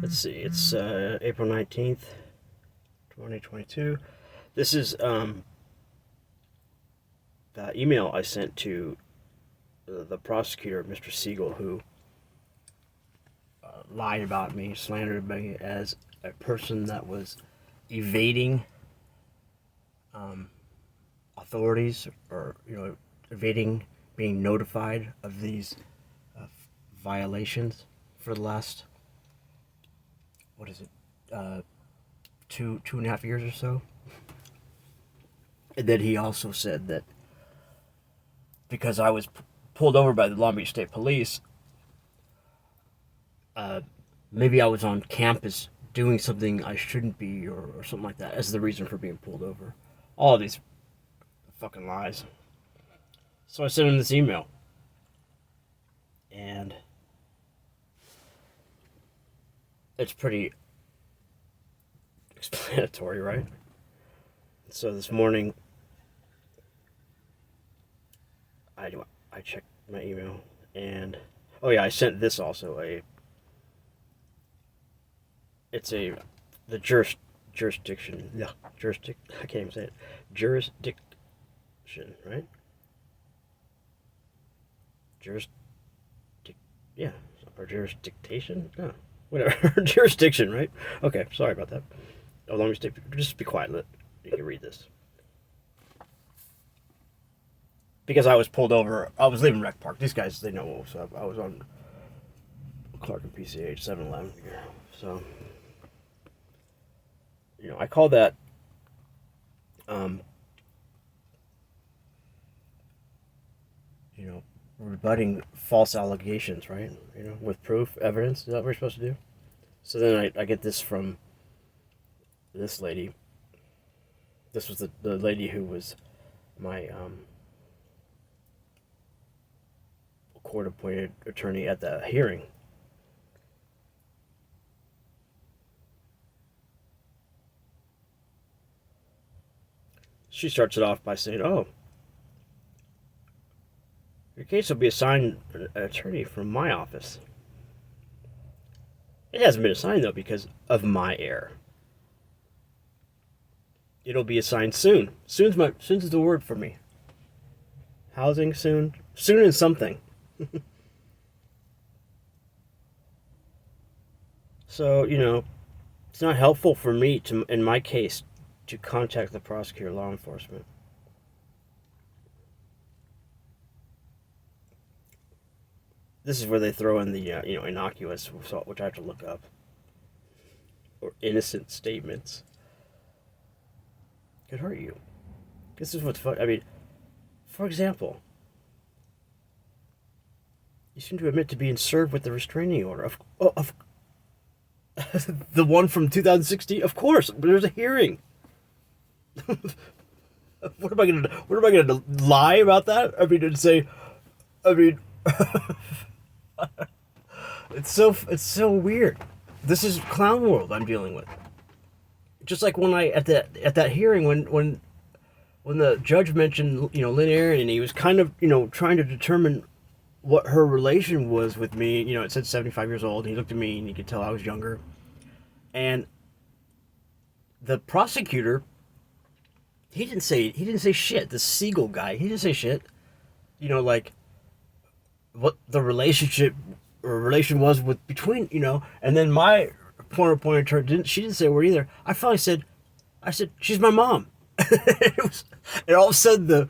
Let's see, it's April 19th, 2022. This is the email I sent to the prosecutor, Mr. Siegel, who lied about me, slandered me as a person that was evading authorities, or evading being notified of these violations for the last, what is it, two and a half years or so. And then he also said that because I was pulled over by the Long Beach State Police, maybe I was on campus doing something I shouldn't be, or something like that, as the reason for being pulled over. All of these fucking lies. So I sent him this email. And it's pretty explanatory, right? So this morning, I checked my email, and oh yeah, I sent this also. The jurisdiction. Yeah, I can't even say it. Jurisdiction, right? Yeah, or jurisdiction. No, whatever. Jurisdiction, right? Okay, sorry about that. Oh, let me stay. Just be quiet. You can read this. Because I was pulled over. I was leaving Rec Park. These guys, they know what's up. I was on Clark and PCH 7-Eleven here. So, I call that rebutting false allegations, right? With proof, evidence. Is that what we're supposed to do? So then I get this from this lady. This was the lady who was my court-appointed attorney at the hearing. She starts it off by saying, "Oh, your case will be assigned an attorney from my office." It hasn't been assigned, though, because of my error. It'll be assigned soon. Soon's the word for me. Housing soon. Soon is something. So, it's not helpful for me to, in my case, to contact the prosecutor, law enforcement. This is where they throw in the innocuous, which I have to look up, or innocent statements. Could hurt you. This is what's fun. I mean, for example, you seem to admit to being served with the restraining order of the one from 2016. Of course, there's a hearing. What am I gonna lie about that? I mean, and say, I mean, it's so weird. This is clown world I'm dealing with. Just like when I at that hearing when the judge mentioned Lynn Aaron, and he was kind of trying to determine what her relation was with me. It said 75 years old. He looked at me and he could tell I was younger. And the prosecutor, he didn't say shit. The Siegel guy, he didn't say shit. Like what the relationship or relation was with between and then my point attorney didn't say a word either. I said she's my mom. And all of a sudden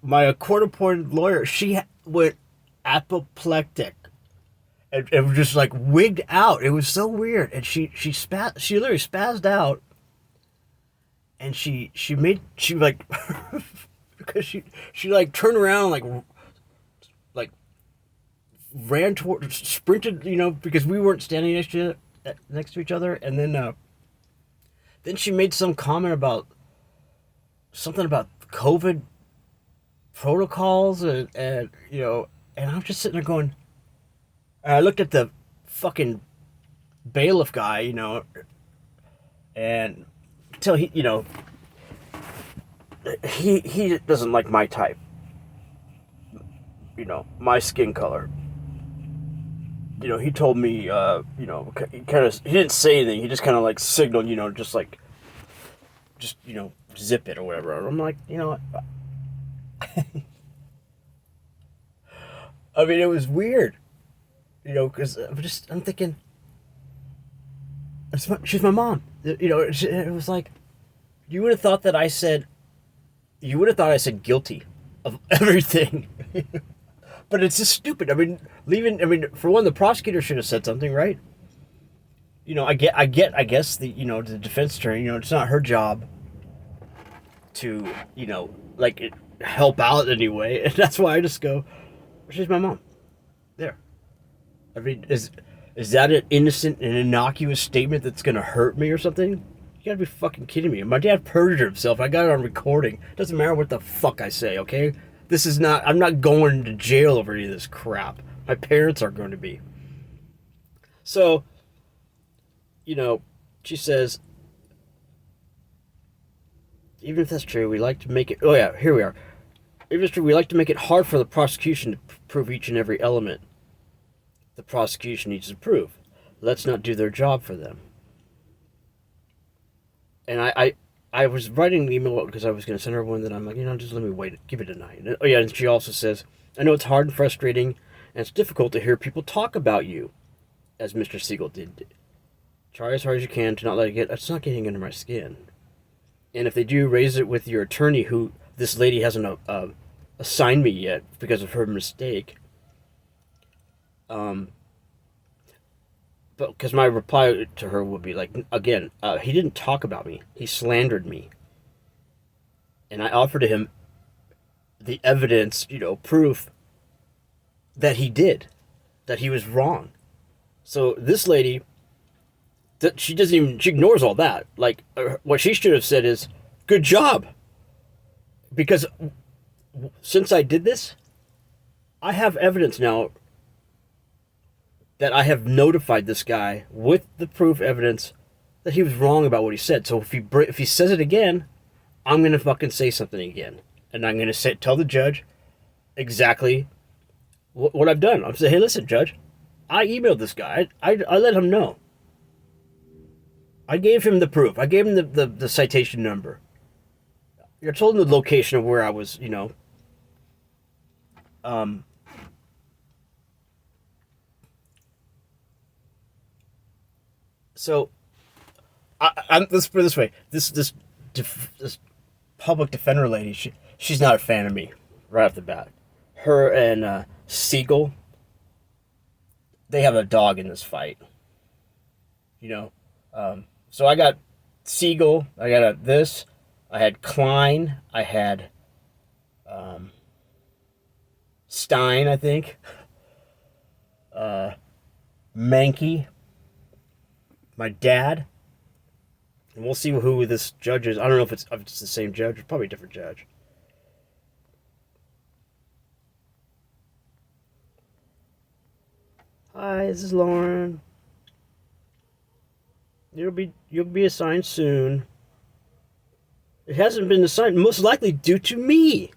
my court appointed lawyer, she went apoplectic and was just like wigged out. It was so weird, and she literally spazzed out, and she like because she like turned around, like ran toward, sprinted, because we weren't standing next to each other, and then she made some comment about something about COVID protocols, and and I'm just sitting there going, and I looked at the fucking bailiff guy, and until he doesn't like my type, my skin color. he told me, he kind of, he didn't say anything. He just kind of like signaled, just zip it or whatever. And I'm like, what? I mean, it was weird, because I'm thinking, she's my mom. It was like, you would have thought that I said, guilty of everything. But it's just stupid. I mean, for one, the prosecutor should have said something, right? I guess the defense attorney, it's not her job to, help out anyway. And that's why I just go, she's my mom. There. I mean, is that an innocent and innocuous statement that's gonna hurt me or something? You gotta be fucking kidding me. My dad perjured himself. I got it on recording. Doesn't matter what the fuck I say, okay? I'm not going to jail over any of this crap. My parents are going to be. So, she says, even if that's true, we like to make it, oh yeah, here we are. Even if it's true, we like to make it hard for the prosecution to prove each and every element the prosecution needs to prove. Let's not do their job for them. And I was writing the email because I was going to send her one that I'm like, just let me wait, give it a night. Oh yeah, and she also says, I know it's hard and frustrating, and it's difficult to hear people talk about you, as Mr. Siegel did. Try as hard as you can to not let it it's not getting under my skin. And if they do, raise it with your attorney, who this lady hasn't assigned me yet because of her mistake. But because my reply to her would be like, again, he didn't talk about me. He slandered me. And I offered to him the evidence, proof that he did, that he was wrong. So this lady, she ignores all that. Like, what she should have said is, good job. Because since I did this, I have evidence now that I have notified this guy with the proof evidence that he was wrong about what he said. So if he says it again, I'm going to fucking say something again. And I'm going to tell the judge exactly what I've done. I'm saying, hey, listen, judge, I emailed this guy. I let him know. I gave him the proof. I gave him the citation number. I told him the location of where I was, So, let's put it this way: this public defender lady, she's not a fan of me right off the bat. Her and Siegel, they have a dog in this fight. So I got Siegel, I got this, I had Klein, I had Stein, I think, Mankey, my dad, and we'll see who this judge is. I don't know if it's the same judge, or probably a different judge. Hi, this is Lauren. You'll be assigned soon. It hasn't been assigned, most likely due to me.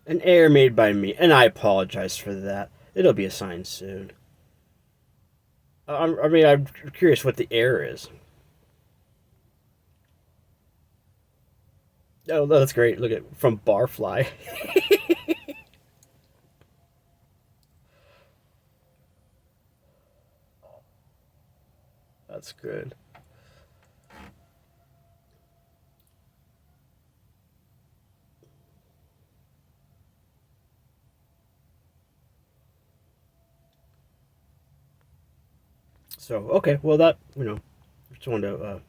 An error made by me, and I apologize for that. It'll be assigned soon. I'm curious what the error is. Oh, that's great. Look at from Barfly. That's good. So, okay, well, just wanted to